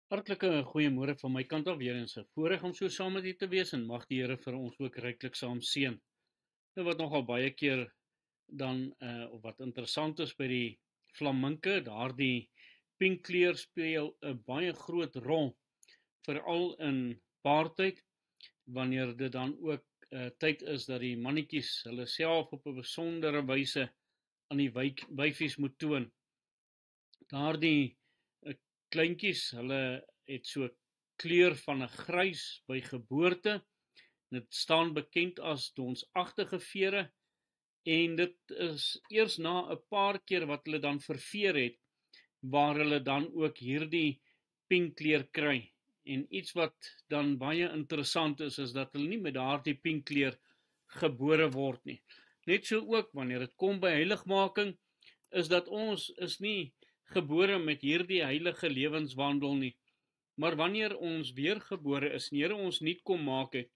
Hartlike goeiemôre van my kant af weer eens 'n voorreg om so saam met u te wees en mag die Here vir ons ook ryklik saam seën. Nou wat nogal baie keer dan of wat interessant is by die flaminke, daardie pink kleur speel 'n baie groot rol, veral in paartyd wanneer dit dan ook tyd is dat die mannetjies hulle self op 'n besondere wyse aan die wyfies moet toon. Daardie kleintjies, hulle het so kleur van 'n grys by geboorte. Dit staan bekend as donsagtige vere en dit is eers na 'n paar keer wat hulle dan verveer het, waar hulle dan ook hierdie pink kleur kry. En iets wat dan baie interessant is dat hulle nie met daardie pink kleur gebore word nie. Net so ook wanneer dit kom by heiligmaking, is dat ons is nie gebore met hierdie heilige lewenswandel nie. Maar wanneer ons weergebore is, en Here ons nuut kom maak het,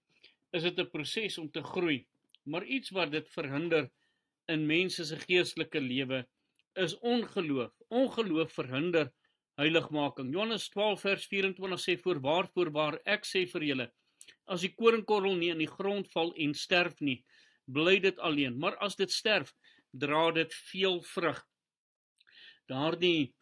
is dit 'n proses om te groei. Maar iets wat dit verhinder in mense se geestelike lewe is ongeloof. Ongeloof verhinder heiligmaking. Johannes 12 vers 24 sê voorwaar ek sê vir julle, as die koringkorrel nie in die grond val en sterf nie, bly dit alleen, maar as dit sterf, dra dit veel vrug. Daardie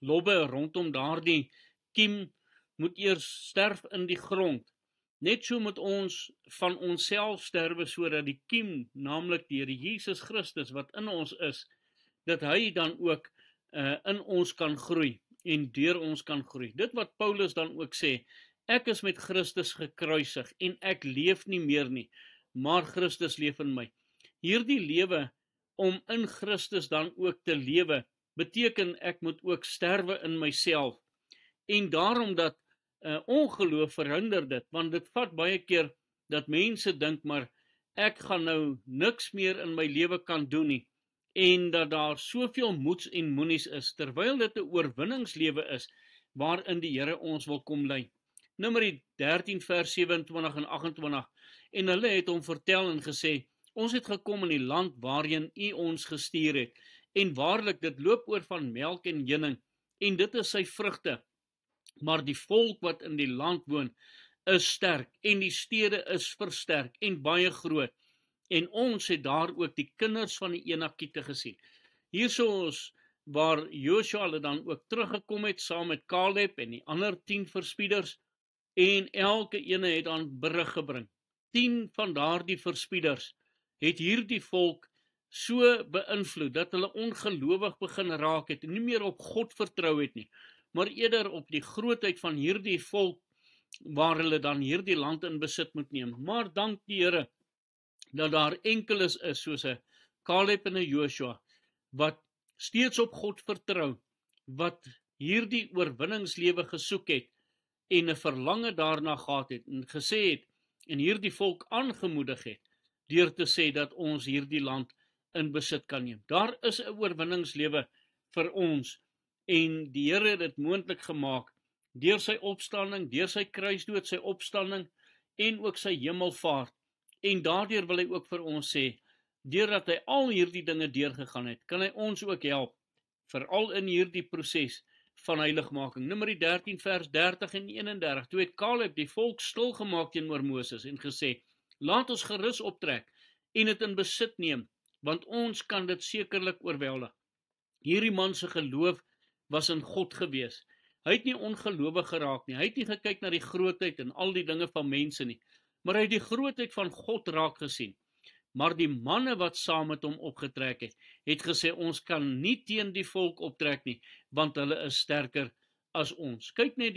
lobbe rondom daardie kiem moet eers sterf in die grond. Net so moet ons van onsself sterwe, sodat die kiem, naamlik die Here Jesus Christus wat in ons is, dat hy dan ook in ons kan groei en deur ons kan groei. Dit wat Paulus dan ook sê, ek is met Christus gekruisig en ek leef nie meer nie, maar Christus leef in my. Hierdie lewe om in Christus dan ook te lewe, beteken ek moet ook sterwe in myself. En daarom dat ongeloof verhinder dit, want dit vat baie keer dat mense dink, maar ek gaan nou niks meer in my lewe kan doen nie, en dat daar soveel moeds en moenies is, terwyl dit 'n oorwinningslewe is, waarin die Here ons wil kom lei. Numeri 13 vers 27 en 28, en hulle het hom vertel en gesê, ons het gekom in die land waarheen u ons gestuur het, en waarlik dit loop oor van melk en honing, en dit is sy vrugte. Maar die volk wat in die land woon, is sterk, en die stede is versterk, en baie groot. En ons het daar ook die kinders van die Enakiete gesien. Hiersoos waar Joshua hulle dan ook teruggekom het, saam met Caleb en die ander 10 verspieders, en elke ene het dan berig gebring. 10 van daardie verspieders het hierdie volk so beïnvloed, dat hulle ongelowig begin raak het, en nie meer op God vertrou het nie, maar eerder op die grootheid van hierdie volk, waar hulle dan hierdie land in besit moet neem. Maar dank die Here, dat daar enkeles is, soos 'n Caleb en 'n Joshua, wat steeds op God vertrou, wat hierdie oorwinningslewe gesoek het, en 'n verlange daarna gehad het, en gesê het, en hierdie volk aangemoedig het, deur te sê dat ons hierdie land in besit kan neem. Daar is 'n oorwinningslewe vir ons, en die Here het dit moontlik gemaak, deur sy opstanding, deur sy kruisdood, sy opstanding, en ook sy hemelvaart. En daardeur wil hy ook vir ons sê, deurdat hy al hierdie dinge deurgegaan het, kan hy ons ook help, veral in hierdie proses van heiligmaking. Numeri 13 vers 30 en 31, toe het Caleb die volk stilgemaak teenoor Moses en gesê, laat ons gerus optrek en dit in besit neem, want ons kan dit sekerlik oorweldig. Hierdie man se geloof was in God gewees. Hy het nie ongelowig geraak nie, hy het nie gekyk na die grootheid en al die dinge van mense nie, maar hy het die grootheid van God raak gesien. Maar die manne wat saam met hom opgetrek het gesê, ons kan nie teen die volk optrek nie, want hulle is sterker as ons. Kyk net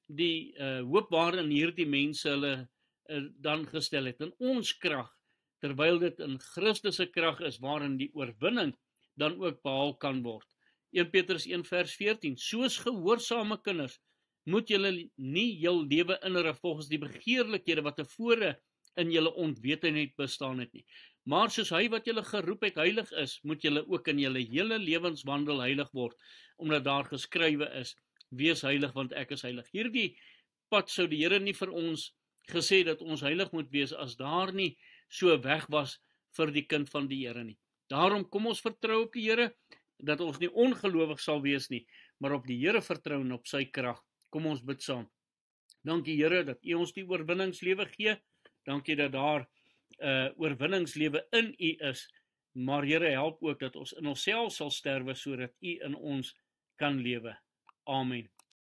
die hoop waarin hierdie mense hulle dan gestel het, in ons krag, terwyl dit in Christus se krag is, waarin die oorwinning dan ook behaal kan word. 1 Petrus 1 vers 14, soos gehoorsame kinders, moet julle nie jul lewe inrig volgens die begeerlikhede wat tevore in julle onwetendheid bestaan het nie. Maar soos hy wat julle geroep het heilig is, moet julle ook in julle hele lewenswandel heilig word, omdat daar geskrywe is, wees heilig want ek is heilig. Hierdie pad sou die Here nie vir ons gesê dat ons heilig moet wees, as daar nie so weg was vir die kind van die Here nie. Daarom kom ons vertrou op die Here, dat ons nie ongelowig sal wees nie, maar op die Here vertrou en op sy krag. Kom ons bid saam. Dankie Here dat U ons die oorwinningslewe gee. Dankie dat daar oorwinningslewe in U is. Maar Here, help ook dat ons in onsself sal sterwe sodat U in ons kan lewe. Amen.